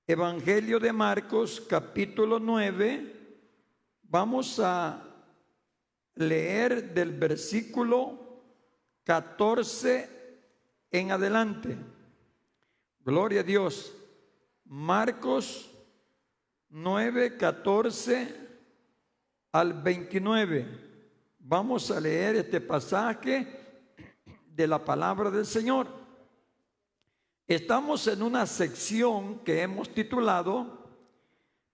Evangelio de Marcos, capítulo 9. Vamos a leer del versículo 14 en adelante. Gloria a Dios. Marcos 9, 14 al 29. Vamos a leer este pasaje de la palabra del Señor. Estamos en una sección que hemos titulado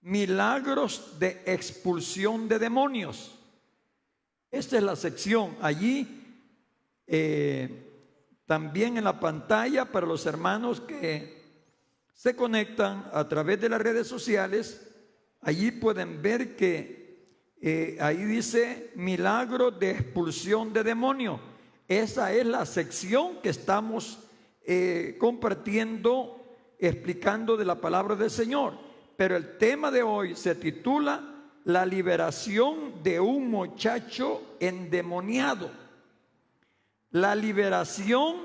Milagros de expulsión de demonios. Esta es la sección. Allí también en la pantalla para los hermanos que se conectan a través de las redes sociales, allí pueden ver que ahí dice milagros de expulsión de demonios. Esa es la sección que estamos compartiendo, explicando de la palabra del Señor. Pero el tema de hoy se titula La liberación de un muchacho endemoniado. La liberación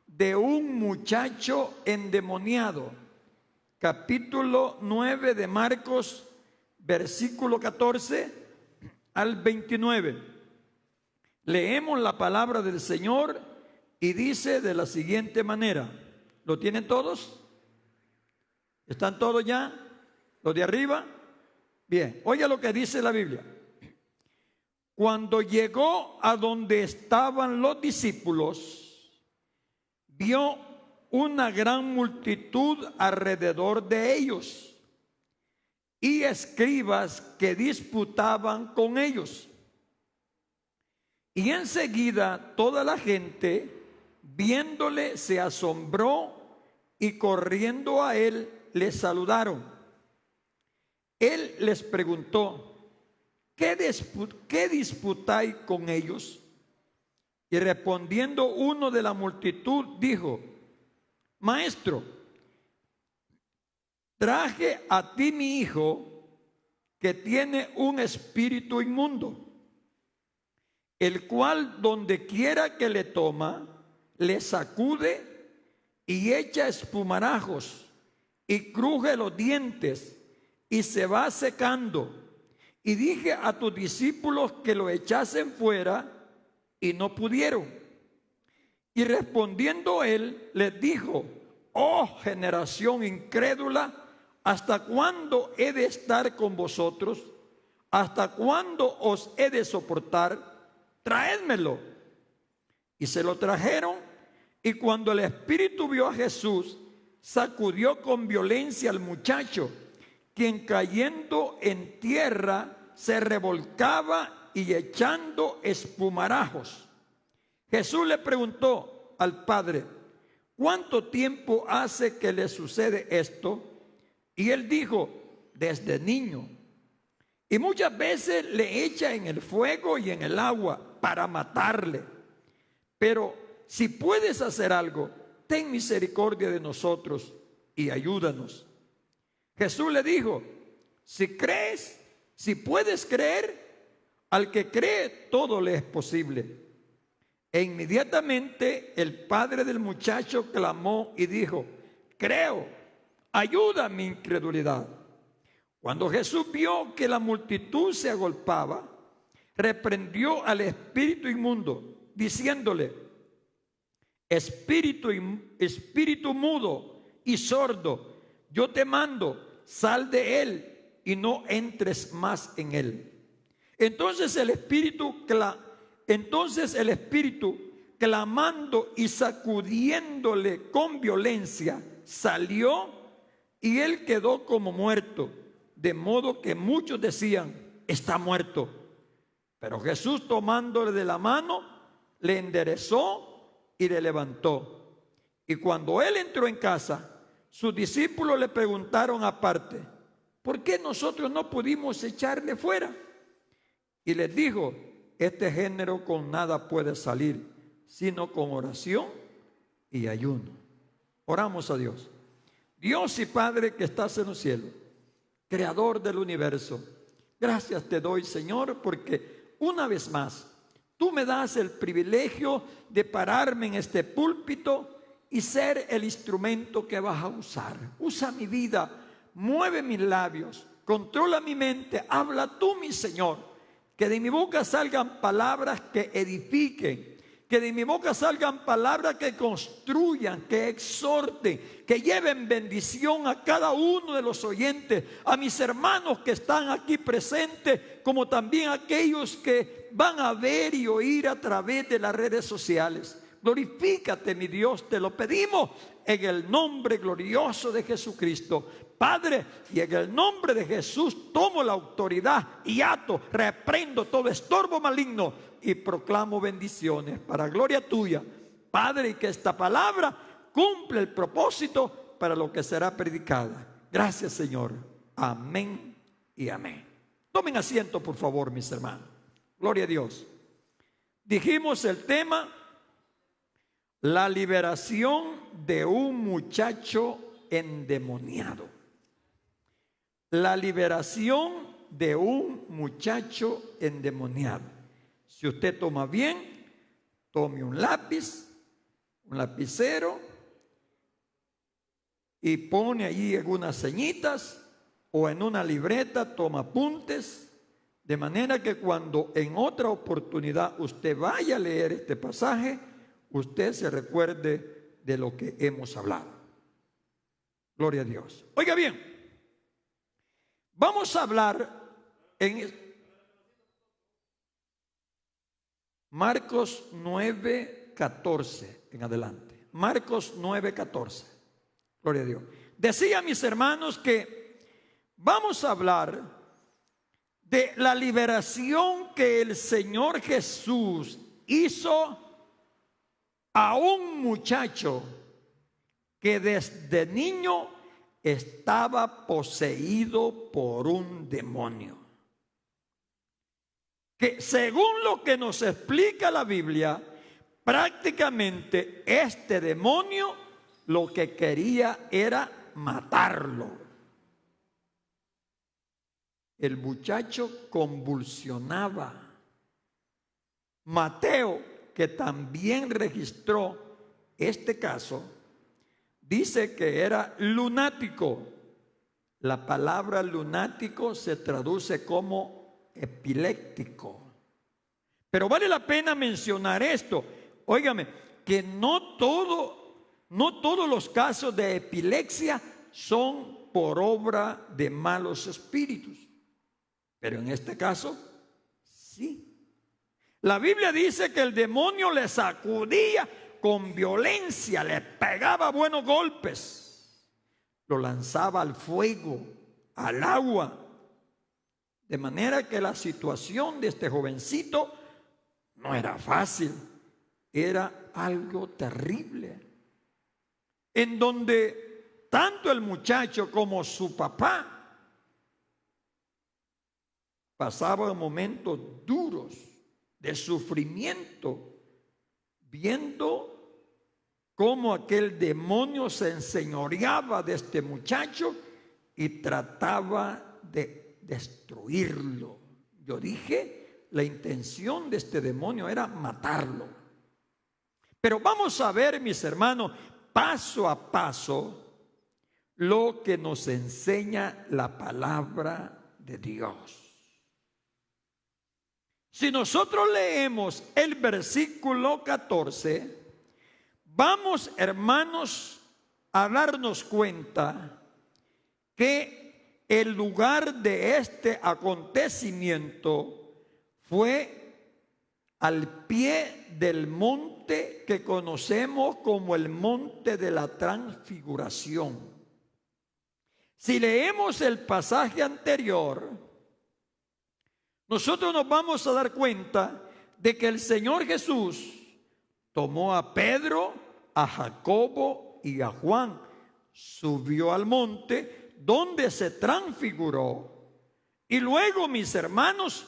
de un muchacho endemoniado. Capítulo 9 de Marcos, versículo 14 al 29. Leemos la palabra del Señor y dice de la siguiente manera. ¿Lo tienen todos? ¿Están todos ya? ¿Los de arriba? Bien, oiga lo que dice la Biblia. Cuando llegó a donde estaban los discípulos, vio una gran multitud alrededor de ellos y escribas que disputaban con ellos. Y enseguida toda la gente, viéndole, se asombró y corriendo a él, le saludaron. Él les preguntó: ¿Qué disputáis con ellos? Y respondiendo uno de la multitud dijo: Maestro, traje a ti mi hijo que tiene un espíritu inmundo, el cual donde quiera que le toma, le sacude y echa espumarajos y cruje los dientes y se va secando. Y dije a tus discípulos que lo echasen fuera y no pudieron. Y respondiendo él les dijo: Oh generación incrédula, ¿hasta cuándo he de estar con vosotros? ¿Hasta cuándo os he de soportar? Traédmelo. Y se lo trajeron, y cuando el espíritu vio a Jesús, sacudió con violencia al muchacho, quien cayendo en tierra se revolcaba y echando espumarajos. Jesús le preguntó al padre: ¿cuánto tiempo hace que le sucede esto? Y él dijo: desde niño. Y muchas veces le echa en el fuego y en el agua para matarle. Pero si puedes hacer algo, ten misericordia de nosotros y ayúdanos. Jesús le dijo: si crees, si puedes creer, al que cree todo le es posible. E inmediatamente el padre del muchacho clamó y dijo: creo, ayuda a mi incredulidad. Cuando Jesús vio que la multitud se agolpaba, reprendió al espíritu inmundo, diciéndole: espíritu mudo y sordo, yo te mando, sal de él y no entres más en él. Entonces el espíritu clamando y sacudiéndole con violencia, salió y él quedó como muerto, de modo que muchos decían: está muerto. Pero Jesús, tomándole de la mano, le enderezó y le levantó. Y cuando él entró en casa, sus discípulos le preguntaron aparte: ¿por qué nosotros no pudimos echarle fuera? Y les dijo: este género con nada puede salir, sino con oración y ayuno. Oramos a Dios. Dios y Padre que estás en los cielos, creador del universo, gracias te doy, Señor, porque una vez más tú me das el privilegio de pararme en este púlpito y ser el instrumento que vas a usar. Usa mi vida mueve mis labios, controla mi mente, habla tú, mi Señor, que de mi boca salgan palabras que edifiquen, que de mi boca salgan palabras que construyan, que exhorten, que lleven bendición a cada uno de los oyentes, a mis hermanos que están aquí presentes, como también a aquellos que van a ver y oír a través de las redes sociales. Glorifícate, mi Dios, te lo pedimos en el nombre glorioso de Jesucristo. Padre, y en el nombre de Jesús tomo la autoridad y ato, reprendo todo estorbo maligno y proclamo bendiciones para gloria tuya, Padre, y que esta palabra cumple el propósito para lo que será predicada. Gracias, Señor. Amén y amén. Tomen asiento, por favor, mis hermanos. Gloria a Dios. Dijimos el tema: la liberación de un muchacho endemoniado. La liberación de un muchacho endemoniado. Si usted toma bien, tome un lápiz, un lapicero, y pone allí algunas señitas, o en una libreta toma apuntes, de manera que cuando en otra oportunidad usted vaya a leer este pasaje, usted se recuerde de lo que hemos hablado. Gloria a Dios. Oiga bien, vamos a hablar en Marcos 9:14 en adelante. Marcos 9:14. Gloria a Dios. Decía, mis hermanos, que vamos a hablar de la liberación que el Señor Jesús hizo a un muchacho que desde niño estaba poseído por un demonio. Que según lo que nos explica la Biblia, prácticamente este demonio lo que quería era matarlo. El muchacho convulsionaba. Mateo, que también registró este caso, dice que era lunático. La palabra lunático se traduce como epiléptico. Pero vale la pena mencionar esto. Óigame, que no todos los casos de epilepsia son por obra de malos espíritus. Pero en este caso, sí. La Biblia dice que el demonio le sacudía con violencia, le pegaba buenos golpes, lo lanzaba al fuego, al agua. De manera que la situación de este jovencito no era fácil, era algo terrible, en donde tanto el muchacho como su papá pasaban momentos duros de sufrimiento, viendo cómo aquel demonio se enseñoreaba de este muchacho y trataba de destruirlo. Yo dije, la intención de este demonio era matarlo. Pero vamos a ver, mis hermanos, paso a paso, lo que nos enseña la palabra de Dios. Si nosotros leemos el versículo 14, vamos, hermanos, a darnos cuenta que el lugar de este acontecimiento fue al pie del monte que conocemos como el monte de la transfiguración. Si leemos el pasaje anterior, nosotros nos vamos a dar cuenta de que el Señor Jesús tomó a Pedro, a Jacobo y a Juan, subió al monte donde se transfiguró, y luego, mis hermanos,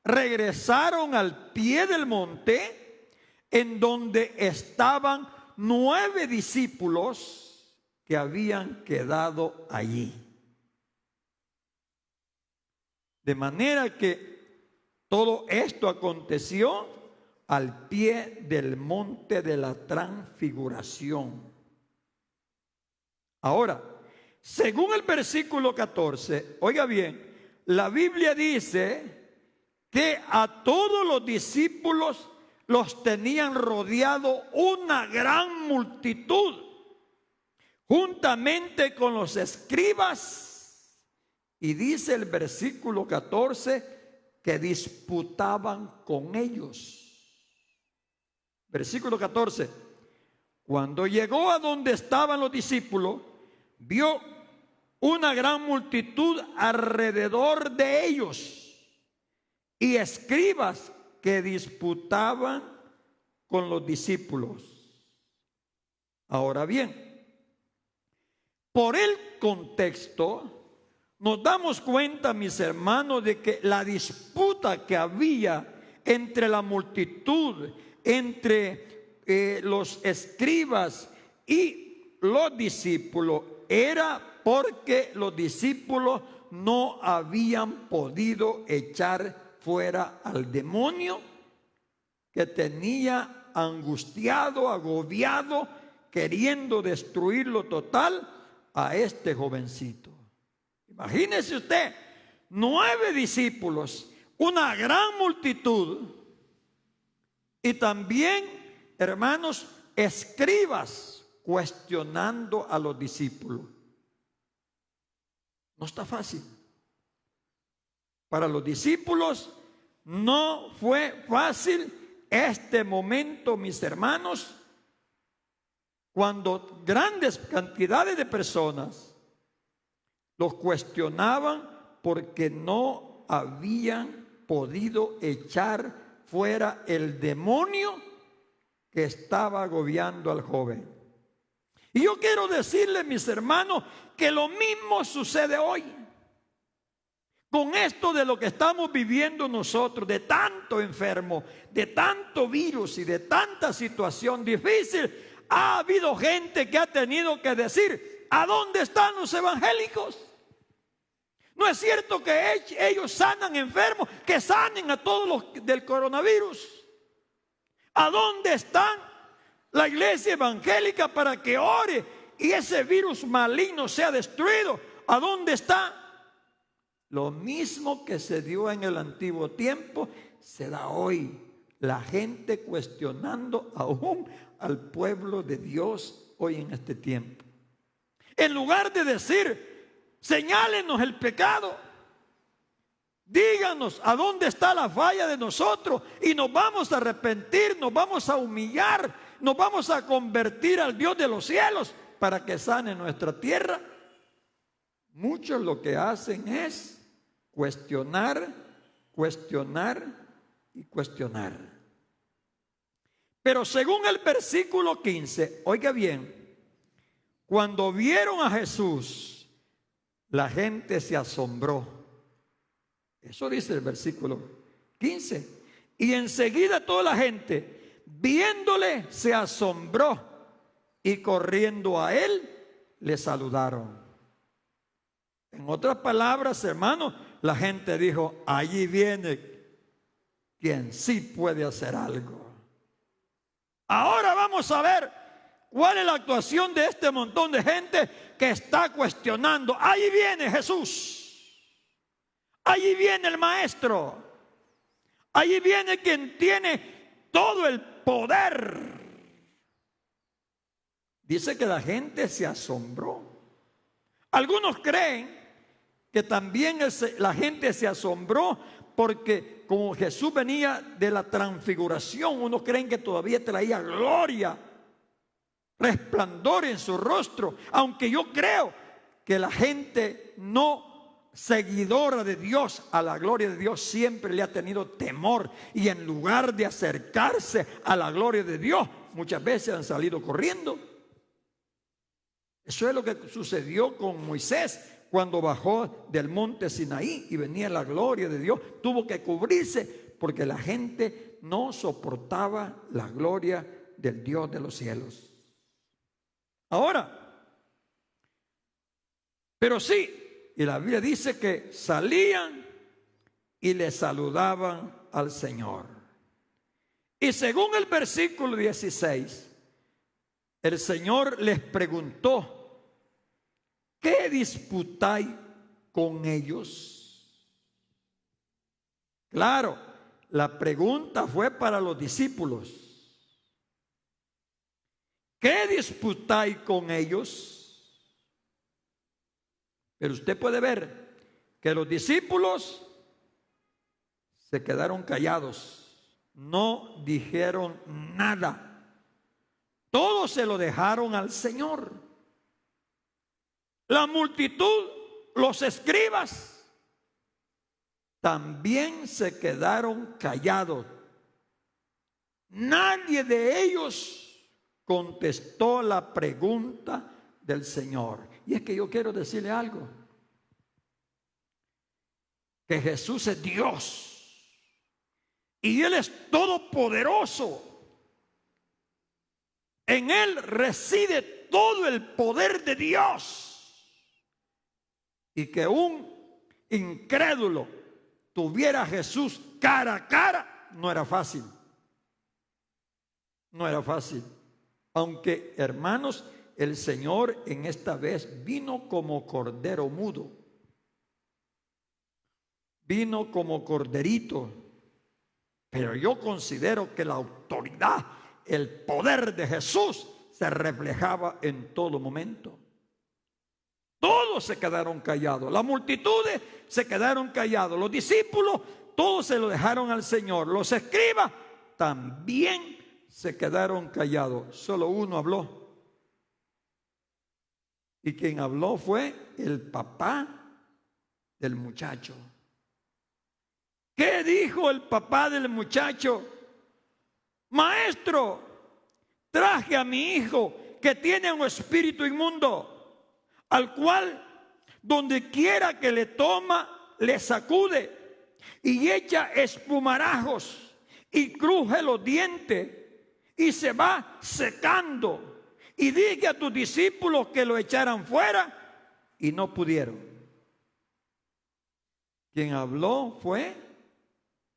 regresaron al pie del monte en donde estaban 9 discípulos que habían quedado allí. De manera que todo esto aconteció al pie del monte de la transfiguración. Ahora, según el versículo 14, oiga bien, la Biblia dice que a todos los discípulos los tenían rodeado una gran multitud, juntamente con los escribas, y dice el versículo 14 que disputaban con ellos. Versículo 14: cuando llegó a donde estaban los discípulos, vio una gran multitud alrededor de ellos y escribas que disputaban con los discípulos. Ahora bien, por el contexto, nos damos cuenta, mis hermanos, de que la disputa que había entre la multitud, entre los escribas y los discípulos, era porque los discípulos no habían podido echar fuera al demonio que tenía angustiado, agobiado, queriendo destruirlo total a este jovencito. Imagínese usted, 9 discípulos, una gran multitud, y también, hermanos, escribas cuestionando a los discípulos. No está fácil. Para los discípulos no fue fácil este momento, mis hermanos, cuando grandes cantidades de personas los cuestionaban porque no habían podido echar fuera el demonio que estaba agobiando al joven. Y yo quiero decirles, mis hermanos, que lo mismo sucede hoy. Con esto de lo que estamos viviendo nosotros, de tanto enfermo, de tanto virus y de tanta situación difícil, ha habido gente que ha tenido que decir: ¿a dónde están los evangélicos? No es cierto que ellos sanan enfermos, que sanen a todos los del coronavirus. ¿A dónde están la iglesia evangélica para que ore y ese virus maligno sea destruido? ¿A dónde está? Lo mismo que se dio en el antiguo tiempo, se da hoy. La gente cuestionando aún al pueblo de Dios hoy en este tiempo. En lugar de decir: señálenos el pecado, díganos a dónde está la falla de nosotros y nos vamos a arrepentir, nos vamos a humillar, nos vamos a convertir al Dios de los cielos para que sane nuestra tierra. Muchos lo que hacen es cuestionar, cuestionar y cuestionar. Pero según el versículo 15, oiga bien, cuando vieron a Jesús, la gente se asombró. Eso dice el versículo 15. Y enseguida toda la gente, viéndole, se asombró, y corriendo a él, le saludaron. En otras palabras, hermanos, la gente dijo: allí viene quien sí puede hacer algo. Ahora vamos a ver cuál es la actuación de este montón de gente que está cuestionando. Allí viene Jesús, allí viene el Maestro, allí viene quien tiene todo el poder. Dice que la gente se asombró. Algunos creen que también la gente se asombró porque como Jesús venía de la transfiguración, unos creen que todavía traía gloria, resplandor en su rostro. Aunque yo creo que la gente no seguidora de Dios, a la gloria de Dios, siempre le ha tenido temor, y en lugar de acercarse a la gloria de Dios, muchas veces han salido corriendo. Eso es lo que sucedió con Moisés cuando bajó del monte Sinaí y venía la gloria de Dios. Tuvo que cubrirse porque la gente no soportaba la gloria del Dios de los cielos. Ahora, pero sí, y la Biblia dice que salían y le saludaban al Señor. Y según el versículo 16, el Señor les preguntó: ¿qué disputáis con ellos? Claro, la pregunta fue para los discípulos. ¿Qué disputáis con ellos? Pero usted puede ver que los discípulos se quedaron callados, no dijeron nada. Todo se lo dejaron al Señor. La multitud, los escribas, también se quedaron callados. Nadie de ellos contestó la pregunta del Señor. Y es que yo quiero decirle algo, que Jesús es Dios y Él es todopoderoso. En Él reside todo el poder de Dios. Y que un incrédulo tuviera a Jesús cara a cara no era fácil. No era fácil. Aunque, hermanos, el Señor en esta vez vino como cordero mudo. Vino como corderito. Pero yo considero que la autoridad, el poder de Jesús se reflejaba en todo momento. Todos se quedaron callados. Las multitudes se quedaron callados. Los discípulos, todos se lo dejaron al Señor. Los escribas también se quedaron callados. Solo uno habló. Y quien habló fue el papá del muchacho. ¿Qué dijo el papá del muchacho? Maestro, traje a mi hijo que tiene un espíritu inmundo, al cual donde quiera que le toma, le sacude y echa espumarajos y cruje los dientes y se va secando. Y dije a tus discípulos que lo echaran fuera y no pudieron. Quien habló fue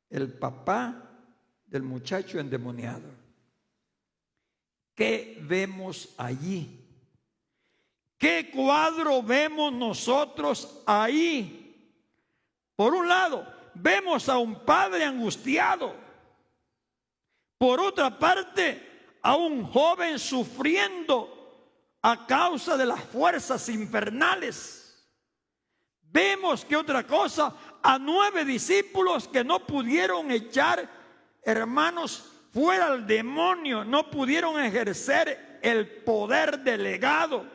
el papá del muchacho endemoniado. ¿Qué vemos allí? ¿Qué cuadro vemos nosotros ahí? Por un lado, vemos a un padre angustiado. Por otra parte, a un joven sufriendo a causa de las fuerzas infernales. Vemos que otra cosa, a 9 discípulos que no pudieron echar, hermanos, fuera al demonio, no pudieron ejercer el poder delegado,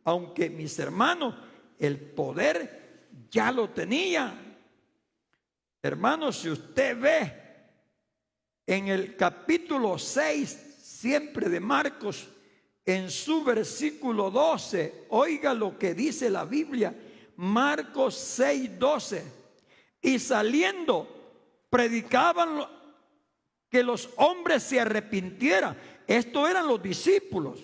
aunque mis hermanos, el poder ya lo tenían. Hermanos, si usted ve en el capítulo 6, siempre de Marcos, en su versículo 12, oiga lo que dice la Biblia, Marcos 6:12, y saliendo predicaban que los hombres se arrepintieran. Estos eran los discípulos,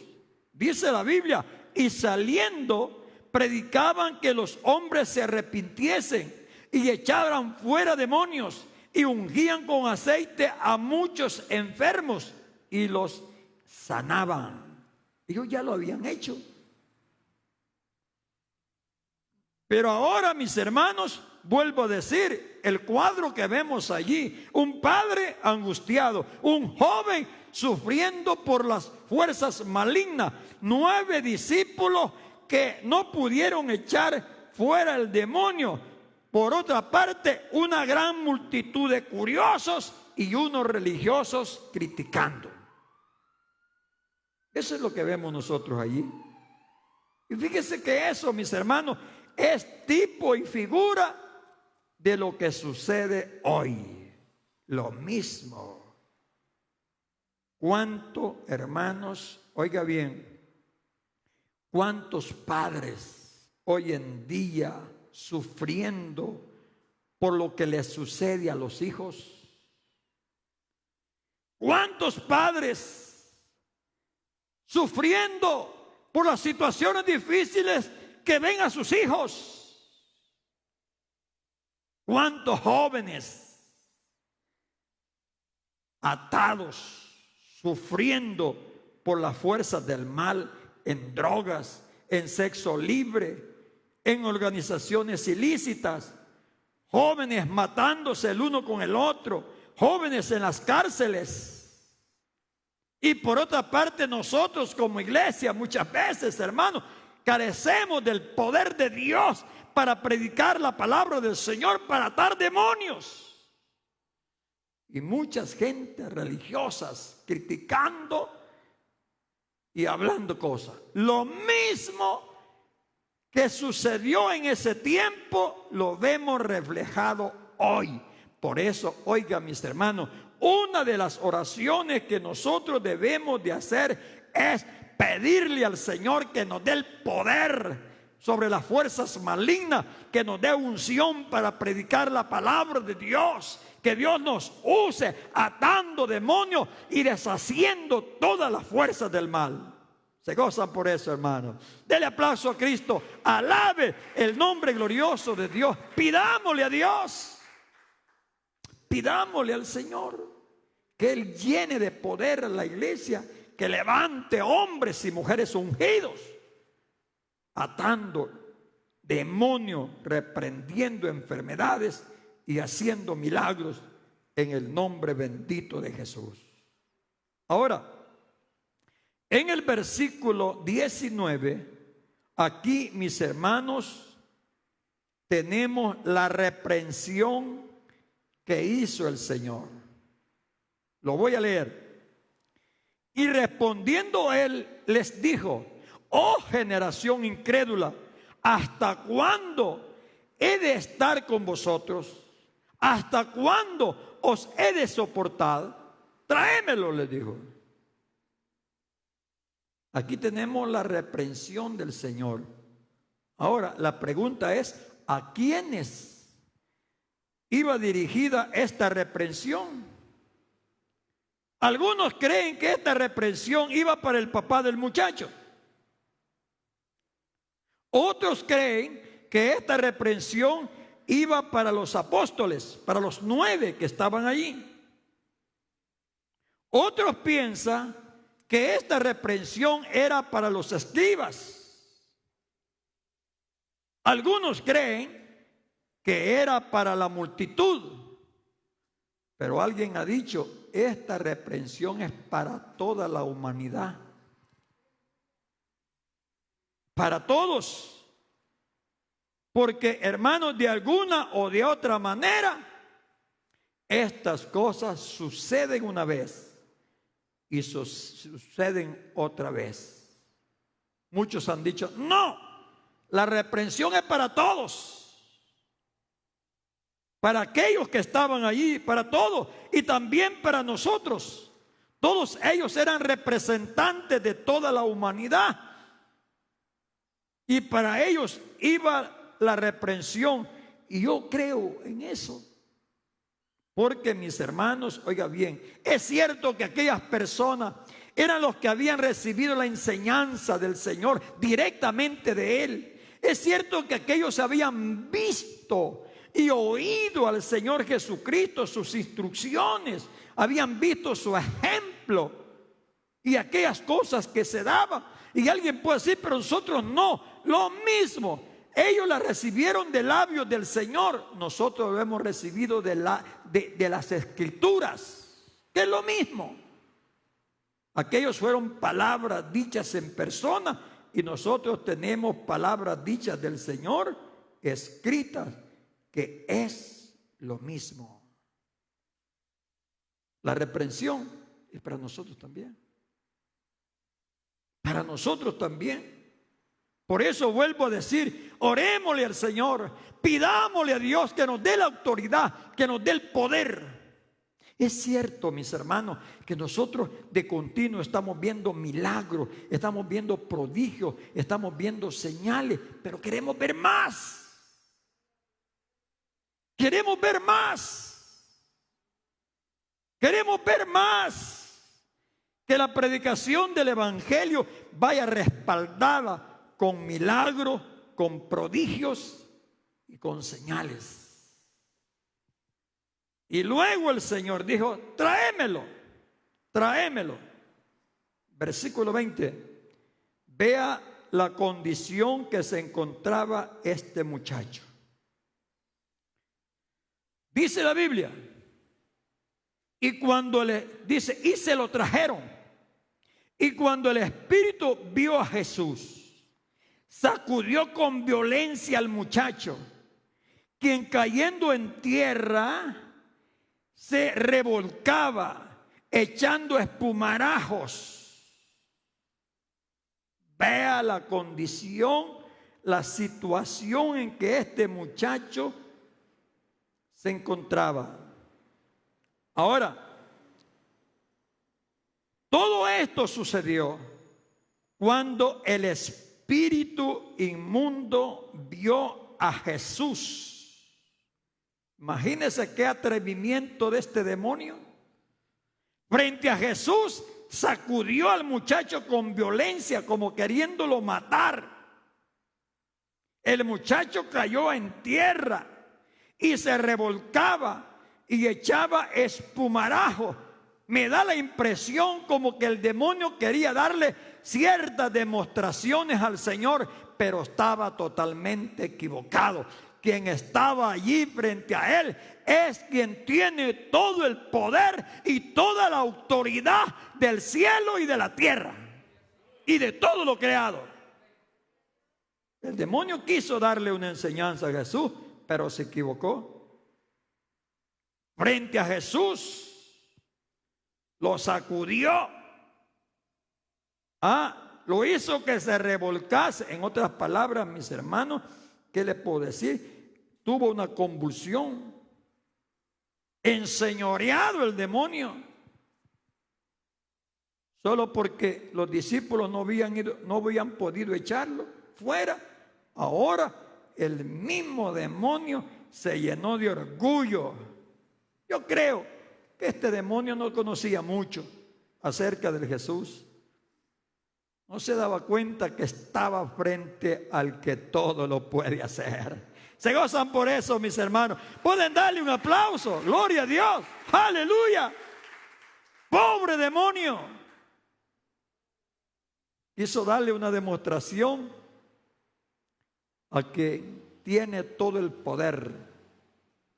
dice la Biblia, y saliendo predicaban que los hombres se arrepintiesen y echaran fuera demonios y ungían con aceite a muchos enfermos y los sanaban. Ellos ya lo habían hecho. Pero ahora, mis hermanos, vuelvo a decir, el cuadro que vemos allí, un padre angustiado, un joven sufriendo por las fuerzas malignas, 9 discípulos que no pudieron echar fuera el demonio. Por otra parte, una gran multitud de curiosos y unos religiosos criticando. Eso es lo que vemos nosotros allí. Y fíjese que eso, mis hermanos, es tipo y figura de lo que sucede hoy. Lo mismo. ¿Cuánto, hermanos, oiga bien, cuántos padres hoy en día sufriendo por lo que les sucede a los hijos? ¿Cuántos padres sufriendo por las situaciones difíciles que ven a sus hijos? ¿Cuántos jóvenes atados, sufriendo por las fuerzas del mal, en drogas, en sexo libre, en organizaciones ilícitas, jóvenes matándose el uno con el otro, jóvenes en las cárceles. Y por otra parte, nosotros como iglesia muchas veces, hermanos, carecemos del poder de Dios para predicar la palabra del Señor, para atar demonios. Y muchas gentes religiosas criticando y hablando cosas. Lo mismo que sucedió en ese tiempo, lo vemos reflejado hoy. Por eso, oiga, mis hermanos, una de las oraciones que nosotros debemos de hacer es pedirle al Señor que nos dé el poder sobre las fuerzas malignas, que nos dé unción para predicar la palabra de Dios, que Dios nos use atando demonios y deshaciendo todas las fuerzas del mal. Se gozan por eso, hermanos. Dele aplauso a Cristo, alabe el nombre glorioso de Dios. Pidámosle a Dios, pidámosle al Señor que Él llene de poder a la iglesia, que levante hombres y mujeres ungidos, atando demonios, reprendiendo enfermedades y haciendo milagros en el nombre bendito de Jesús. Ahora, en el versículo 19, aquí, mis hermanos, tenemos la reprensión que hizo el Señor. Lo voy a leer. Y respondiendo él, les dijo: oh generación incrédula, ¿hasta cuándo he de estar con vosotros? ¿Hasta cuándo os he de soportar? Tráemelo, les dijo. Aquí tenemos la reprensión del Señor. Ahora, la pregunta es: ¿a quiénes iba dirigida esta reprensión? Algunos creen que esta reprensión iba para el papá del muchacho. Otros creen que esta reprensión iba para los apóstoles, para los 9 que estaban allí. Otros piensan que esta reprensión era para los escribas. Algunos creen que era para la multitud. Pero alguien ha dicho: esta reprensión es para toda la humanidad. Para todos. Porque, hermanos, de alguna o de otra manera, estas cosas suceden una vez y suceden otra vez. Muchos han dicho: no, la reprensión es para todos. Para aquellos que estaban allí, para todos, y también para nosotros. Todos ellos eran representantes de toda la humanidad. Y para ellos iba la reprensión. Y yo creo en eso. Porque, mis hermanos, oiga bien, es cierto que aquellas personas eran los que habían recibido la enseñanza del Señor directamente de Él. Es cierto que aquellos habían visto y oído al Señor Jesucristo, sus instrucciones, habían visto su ejemplo y aquellas cosas que se daban. Y alguien puede decir: pero nosotros no. Lo mismo, ellos la recibieron de labios del Señor, nosotros lo hemos recibido de las Escrituras, que es lo mismo. Aquellos fueron palabras dichas en persona, y nosotros tenemos palabras dichas del Señor escritas, que es lo mismo. La reprensión es para nosotros también. Para nosotros también. Por eso vuelvo a decir: orémosle al Señor, pidámosle a Dios que nos dé la autoridad, que nos dé el poder. Es cierto, mis hermanos, que nosotros de continuo estamos viendo milagros, estamos viendo prodigios, estamos viendo señales, pero queremos ver más. Queremos ver más. Queremos ver más. Que la predicación del Evangelio vaya respaldada con milagros, con prodigios y con señales. Y luego el Señor dijo: tráemelo, tráemelo. Versículo 20. Vea la condición que se encontraba este muchacho. Dice la Biblia, y cuando dice, y se lo trajeron, y cuando el espíritu vio a Jesús, sacudió con violencia al muchacho, quien cayendo en tierra se revolcaba, echando espumarajos. Vea la condición, la situación en que este muchacho se encontraba. Ahora, todo esto sucedió cuando el espíritu inmundo vio a Jesús. Imagínense qué atrevimiento de este demonio. Frente a Jesús, sacudió al muchacho con violencia, como queriéndolo matar. El muchacho cayó en tierra y se revolcaba y echaba espumarajo. Me da la impresión como que el demonio quería darle ciertas demostraciones al Señor, pero estaba totalmente equivocado. Quien estaba allí frente a él es quien tiene todo el poder y toda la autoridad del cielo y de la tierra y de todo lo creado. El demonio quiso darle una enseñanza a Jesús, pero se equivocó. Frente a Jesús lo sacudió, lo hizo que se revolcase. En otras palabras, mis hermanos, ¿qué les puedo decir? Tuvo una convulsión. Enseñoreado el demonio. Solo porque los discípulos no habían podido echarlo fuera. Ahora el mismo demonio se llenó de orgullo. Yo creo que este demonio no conocía mucho acerca de Jesús. No se daba cuenta que estaba frente al que todo lo puede hacer. Se gozan por eso, mis hermanos. Pueden darle un aplauso. Gloria a Dios. Aleluya. Pobre demonio. Quiso darle una demostración a que tiene todo el poder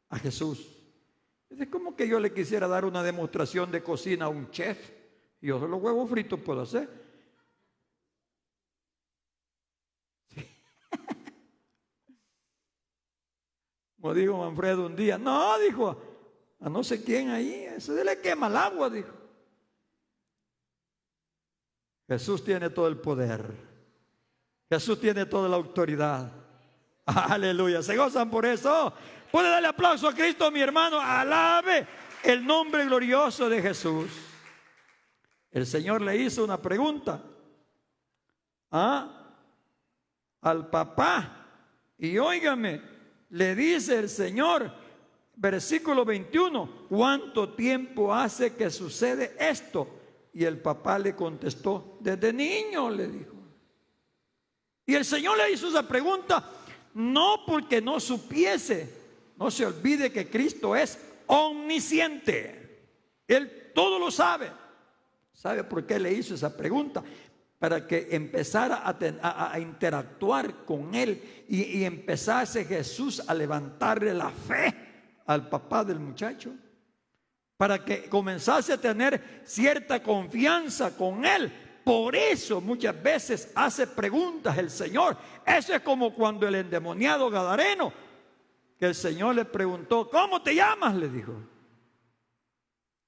a Jesús. Es como que yo le quisiera dar una demostración de cocina a un chef. Yo los huevos fritos puedo hacer. Como dijo Manfredo un día, no, dijo, a no sé quién ahí, se le quema el agua, dijo. Jesús tiene todo el poder. Jesús tiene toda la autoridad. Aleluya, se gozan por eso. Puede darle aplauso a Cristo, mi hermano. Alabe el nombre glorioso de Jesús. El Señor le hizo una pregunta al papá. Y óigame, le dice el Señor, versículo 21, ¿cuánto tiempo hace que sucede esto? Y el papá le contestó, desde niño, le dijo. Y el Señor le hizo esa pregunta, no porque no supiese. No se olvide que Cristo es omnisciente. Él todo lo sabe. ¿Sabe por qué le hizo esa pregunta? Para que empezara a interactuar con él y empezase Jesús a levantarle la fe al papá del muchacho, para que comenzase a tener cierta confianza con él. Por eso muchas veces hace preguntas el Señor. Eso es como cuando el endemoniado gadareno, que el Señor le preguntó, ¿cómo te llamas? Le dijo.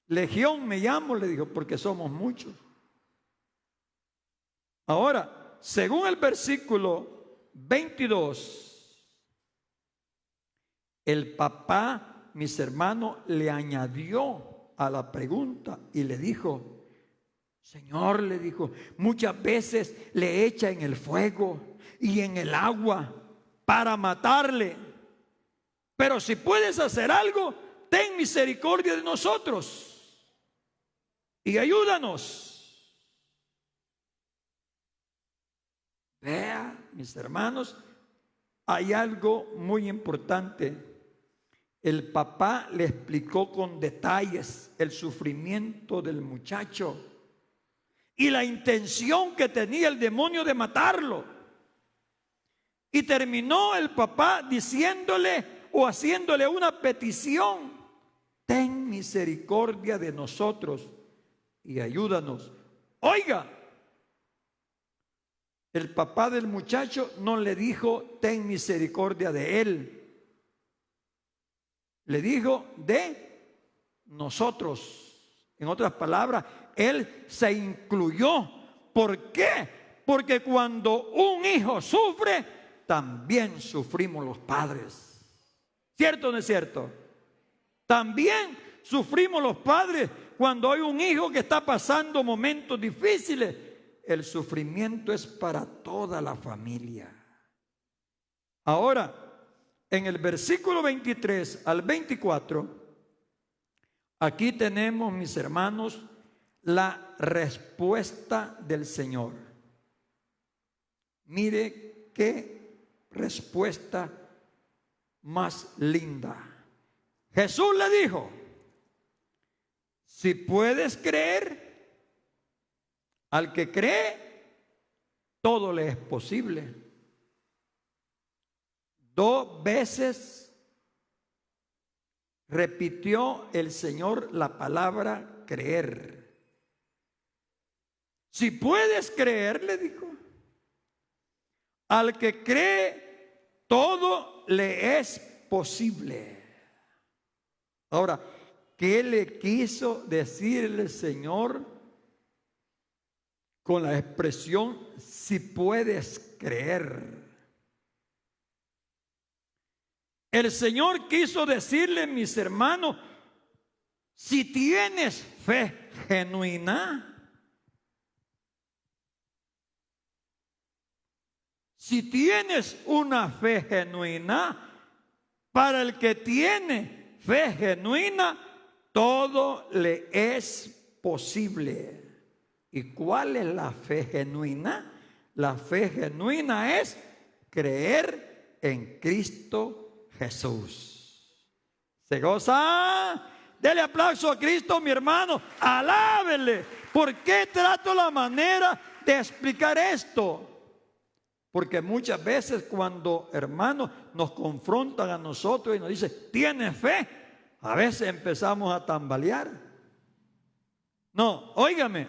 Legión me llamo, le dijo, porque somos muchos. Ahora, según el versículo 22, el papá, mis hermanos, le añadió a la pregunta y le dijo, Señor, le dijo, muchas veces le echa en el fuego y en el agua para matarle. Pero si puedes hacer algo, ten misericordia de nosotros y ayúdanos. Vea, mis hermanos, hay algo muy importante. El papá le explicó con detalles el sufrimiento del muchacho y la intención que tenía el demonio de matarlo. Y terminó el papá diciéndole o haciéndole una petición: ten misericordia de nosotros y ayúdanos. Oiga, el papá del muchacho no le dijo ten misericordia de él, le dijo de nosotros. En otras palabras, él se incluyó. ¿Por qué? Porque cuando un hijo sufre, también sufrimos los padres. ¿Cierto o no es cierto? También sufrimos los padres cuando hay un hijo que está pasando momentos difíciles. El sufrimiento es para toda la familia. Ahora, en el versículo 23 al 24, aquí tenemos, mis hermanos, la respuesta del Señor. Mire qué respuesta más linda. Jesús le dijo: si puedes creer, al que cree, todo le es posible. 2 veces repitió el Señor la palabra creer. Si puedes creer, le dijo, al que cree, todo le es posible. Ahora, ¿qué le quiso decir el Señor con la expresión si puedes creer? El Señor quiso decirle, mis hermanos, si tienes fe genuina, si tienes una fe genuina, para el que tiene fe genuina, todo le es posible. ¿Y cuál es la fe genuina? La fe genuina es creer en Cristo Jesús. ¿Se goza? Dele aplauso a Cristo, mi hermano. Alábele. ¿Por qué trato la manera de explicar esto? Porque muchas veces cuando, hermanos, nos confrontan a nosotros y nos dicen, ¿tienes fe? A veces empezamos a tambalear. No, óigame.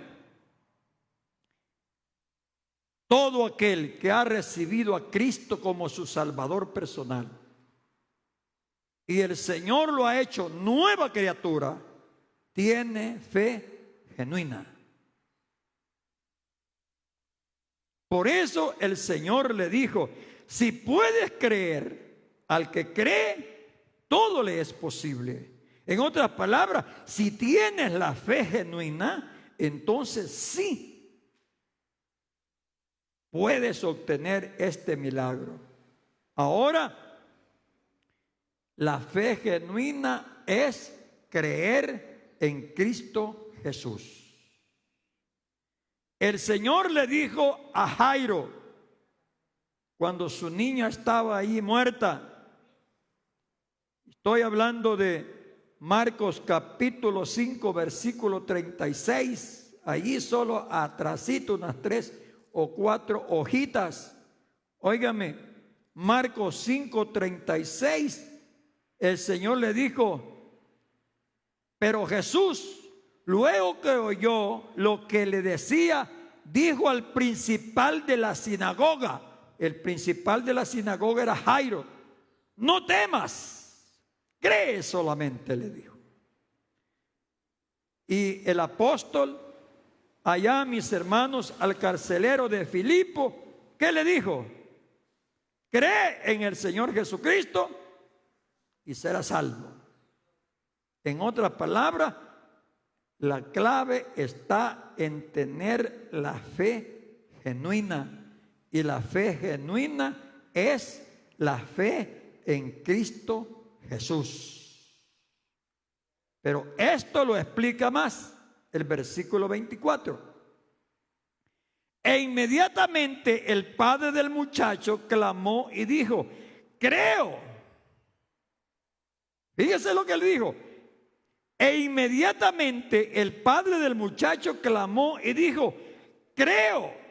Todo aquel que ha recibido a Cristo como su Salvador personal y el Señor lo ha hecho nueva criatura, tiene fe genuina. Por eso el Señor le dijo, si puedes creer, al que cree, todo le es posible. En otras palabras, si tienes la fe genuina, entonces sí puedes obtener este milagro. Ahora, la fe genuina es creer en Cristo Jesús. El Señor le dijo a Jairo, cuando su niña estaba ahí muerta, estoy hablando de Marcos capítulo 5, versículo 36, allí solo atrasito unas 3 o 4 hojitas. Óigame, Marcos 5, 36, el Señor le dijo, pero Jesús, luego que oyó lo que le decía, dijo al principal de la sinagoga. El principal de la sinagoga era Jairo. No temas, cree solamente, le dijo. Y el apóstol, allá, mis hermanos, al carcelero de Filipo, ¿qué le dijo? Cree en el Señor Jesucristo y serás salvo. En otras palabras, la clave está en tener la fe genuina. Y la fe genuina es la fe en Cristo Jesús. Pero esto lo explica más el versículo 24. E inmediatamente el padre del muchacho clamó y dijo, creo. Fíjese lo que le dijo. E inmediatamente el padre del muchacho clamó y dijo, creo.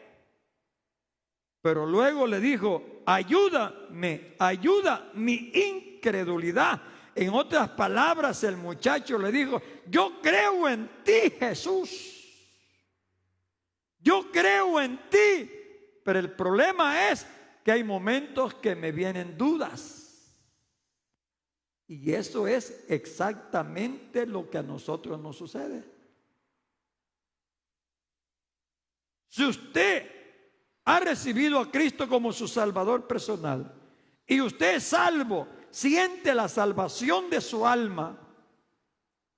Pero luego le dijo, ayúdame, ayuda mi incredulidad. En otras palabras, el muchacho le dijo: yo creo en ti, Jesús. Yo creo en ti. Pero el problema es que hay momentos que me vienen dudas. Y eso es exactamente lo que a nosotros nos sucede. Si usted ha recibido a Cristo como su Salvador personal y usted es salvo, siente la salvación de su alma,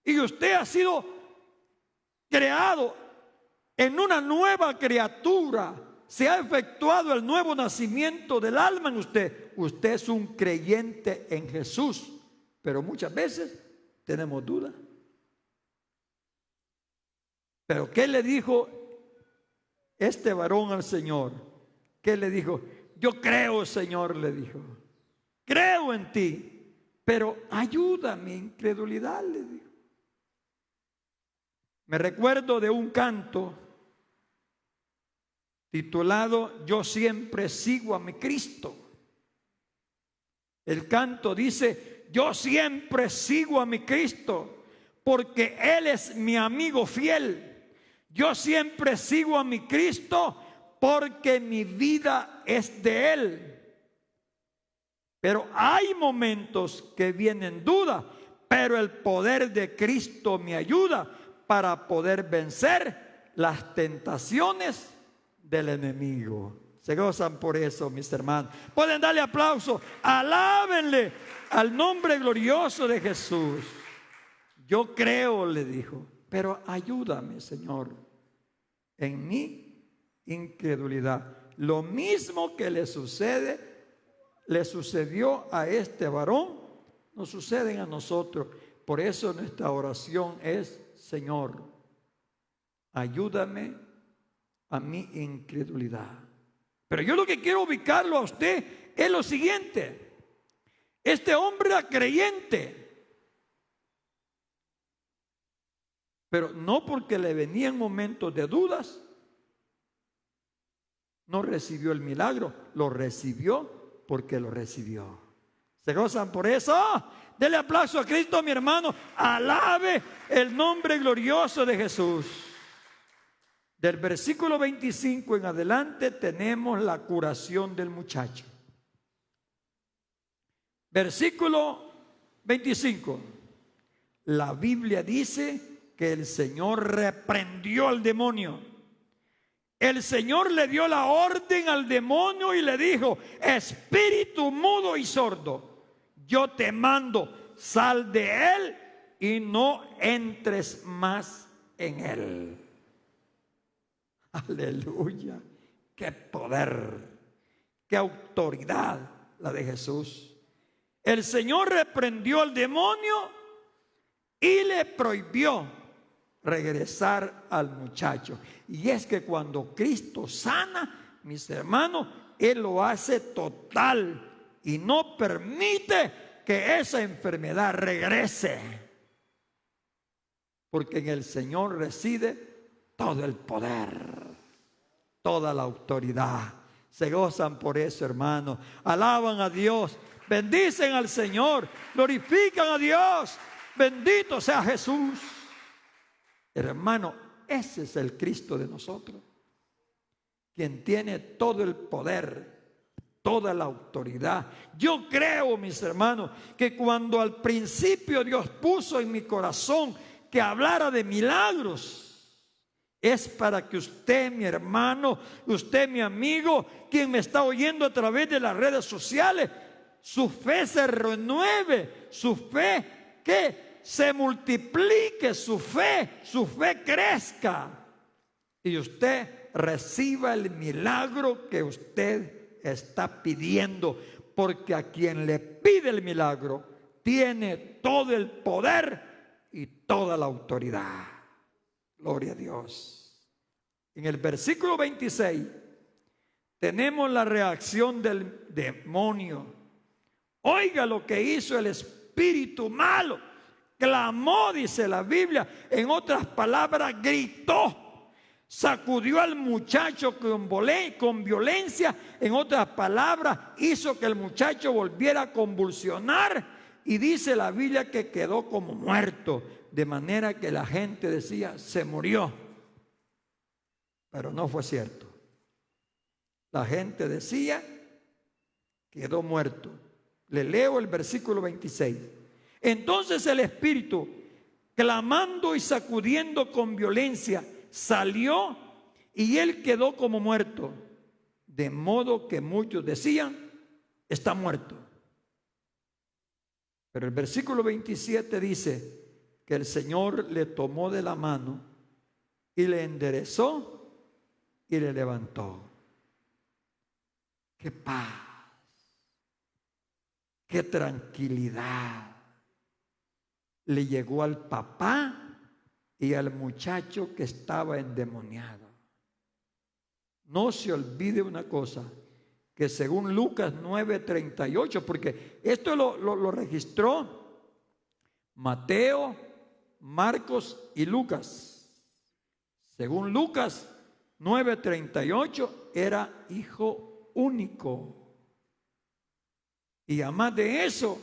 y usted ha sido creado en una nueva criatura, se ha efectuado el nuevo nacimiento del alma en usted. Usted es un creyente en Jesús, pero muchas veces tenemos dudas. Pero ¿qué le dijo este varón al Señor? ¿Qué le dijo? Yo creo, Señor, le dijo. Creo en ti, pero ayuda mi incredulidad, le dijo. Me recuerdo de un canto titulado Yo siempre sigo a mi Cristo. El canto dice: yo siempre sigo a mi Cristo, porque Él es mi amigo fiel. Yo siempre sigo a mi Cristo, porque mi vida es de Él. Pero hay momentos que vienen dudas, pero el poder de Cristo me ayuda para poder vencer las tentaciones del enemigo. Se gozan por eso, mis hermanos. Pueden darle aplauso, alábenle al nombre glorioso de Jesús. Yo creo, le dijo, pero ayúdame, Señor, en mi incredulidad. Lo mismo que le sucedió a este varón, nos suceden a nosotros. Por eso nuestra oración es: Señor, ayúdame a mi incredulidad. Pero yo lo que quiero ubicarlo a usted es lo siguiente: este hombre era creyente, pero no porque le venían momentos de dudas no recibió el milagro. Lo recibió porque lo recibió. ¿Se gozan por eso? Dele aplauso a Cristo, mi hermano. Alabe el nombre glorioso de Jesús. Del versículo 25 en adelante tenemos la curación del muchacho. Versículo 25. La Biblia dice que el Señor reprendió al demonio. El Señor le dio la orden al demonio y le dijo: espíritu mudo y sordo, yo te mando, sal de él y no entres más en él. Aleluya. Qué poder, qué autoridad la de Jesús. El Señor reprendió al demonio y le prohibió regresar al muchacho. Y es que cuando Cristo sana, mis hermanos, Él lo hace total y no permite que esa enfermedad regrese, porque en el Señor reside todo el poder, toda la autoridad. Se gozan por eso, hermanos. Alaban a Dios, bendicen al Señor, glorifican a Dios. Bendito sea Jesús. Hermano, ese es el Cristo de nosotros, quien tiene todo el poder, toda la autoridad. Yo creo, mis hermanos, que cuando al principio Dios puso en mi corazón que hablara de milagros, es para que usted, mi hermano, usted, mi amigo, quien me está oyendo a través de las redes sociales, su fe se renueve, su fe que se multiplique, su fe crezca y usted reciba el milagro que usted está pidiendo, porque a quien le pide el milagro tiene todo el poder y toda la autoridad. Gloria a Dios. En el versículo 26 tenemos la reacción del demonio. Oiga lo que hizo el espíritu malo. Clamó, dice la Biblia, en otras palabras, gritó. sacudió al muchacho con violencia. En otras palabras, hizo que el muchacho volviera a convulsionar. Y dice la Biblia que quedó como muerto. De manera que la gente decía, se murió. Pero no fue cierto. La gente decía, quedó muerto. Le leo el versículo 26. Entonces el espíritu, clamando y sacudiendo con violencia, salió y él quedó como muerto. De modo que muchos decían, está muerto. Pero el versículo 27 dice que el Señor le tomó de la mano y le enderezó y le levantó. ¡Qué paz! ¡Qué tranquilidad! Le llegó al papá y al muchacho que estaba endemoniado. No se olvide una cosa, que según Lucas 9:38, porque esto lo registró Mateo, Marcos y Lucas. Según Lucas 9:38, era hijo único. Y además de eso,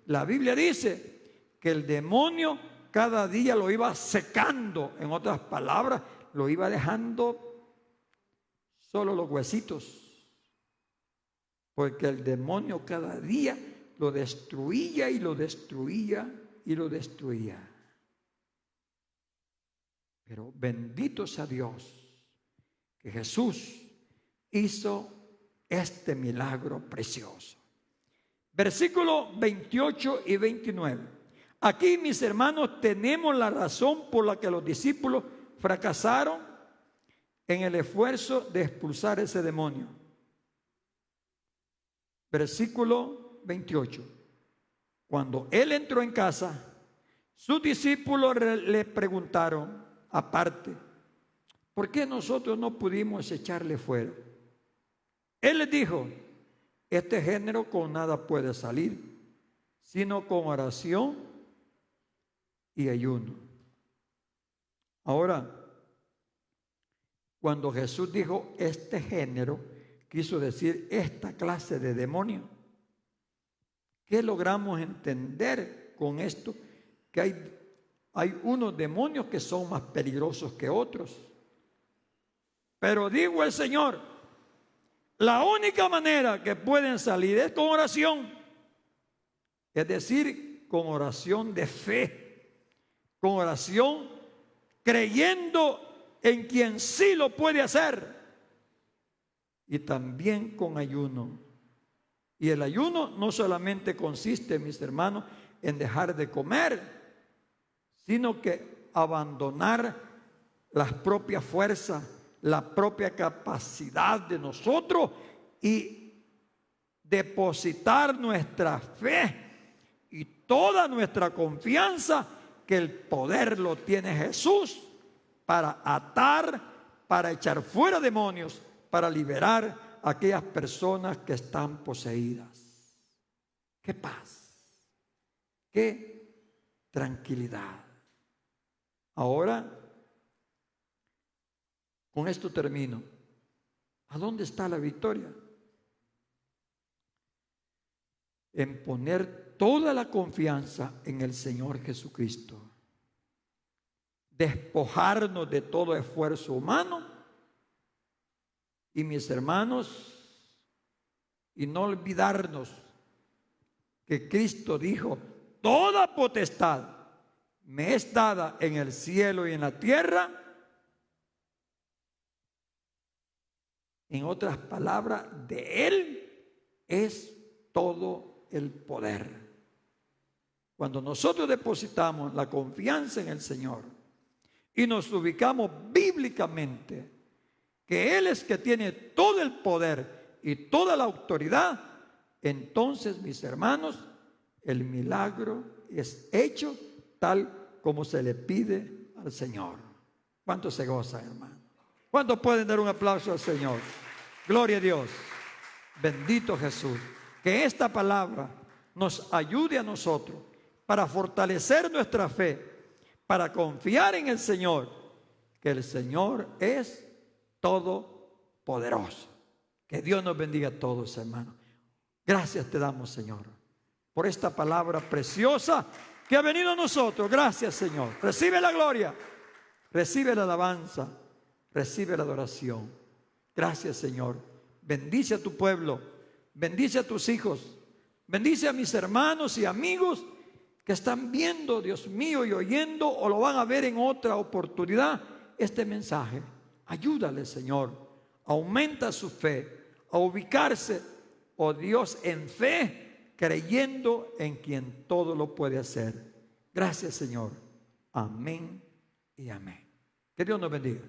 la Biblia dice que el demonio cada día lo iba secando. En otras palabras, lo iba dejando solo los huesitos. Porque el demonio cada día lo destruía y lo destruía y lo destruía. Pero bendito sea Dios que Jesús hizo este milagro precioso. Versículos 28 y 29. Aquí, mis hermanos, tenemos la razón por la que los discípulos fracasaron en el esfuerzo de expulsar ese demonio. Versículo 28. Cuando él entró en casa, sus discípulos le preguntaron aparte, ¿por qué nosotros no pudimos echarle fuera? Él les dijo, este género con nada puede salir, sino con oración y ayuno. Ahora, cuando Jesús dijo este género, quiso decir esta clase de demonio. ¿Qué logramos entender con esto? Que hay unos demonios que son más peligrosos que otros. Pero digo el Señor, la única manera que pueden salir es con oración. Es decir, con oración de fe, con oración creyendo en quien sí lo puede hacer. Y también con ayuno. Y el ayuno no solamente consiste, mis hermanos, en dejar de comer, sino que abandonar las propias fuerzas, la propia capacidad de nosotros y depositar nuestra fe y toda nuestra confianza que el poder lo tiene Jesús para atar, para echar fuera demonios, para liberar a aquellas personas que están poseídas. ¡Qué paz! ¡Qué tranquilidad! Ahora, con esto termino. ¿A dónde está la victoria? En poner toda la confianza en el Señor Jesucristo. Despojarnos de todo esfuerzo humano. Y mis hermanos, y no olvidarnos que Cristo dijo, toda potestad me es dada en el cielo y en la tierra. En otras palabras, de Él es todo el poder. Cuando nosotros depositamos la confianza en el Señor y nos ubicamos bíblicamente, que Él es que tiene todo el poder y toda la autoridad, entonces, mis hermanos, el milagro es hecho tal como se le pide al Señor. ¿Cuánto se goza, hermano? ¿Cuántos pueden dar un aplauso al Señor? Gloria a Dios. Bendito Jesús. Que esta palabra nos ayude a nosotros para fortalecer nuestra fe, para confiar en el Señor, que el Señor es todopoderoso. Que Dios nos bendiga a todos, hermanos. Gracias te damos, Señor, por esta palabra preciosa que ha venido a nosotros. Gracias, Señor. Recibe la gloria, recibe la alabanza, recibe la adoración. Gracias, Señor. Bendice a tu pueblo, bendice a tus hijos, bendice a mis hermanos y amigos que están viendo, Dios mío, y oyendo, o lo van a ver en otra oportunidad, este mensaje. Ayúdale, Señor. Aumenta su fe a ubicarse, oh Dios, en fe, creyendo en quien todo lo puede hacer. Gracias, Señor. Amén y amén. Que Dios nos bendiga.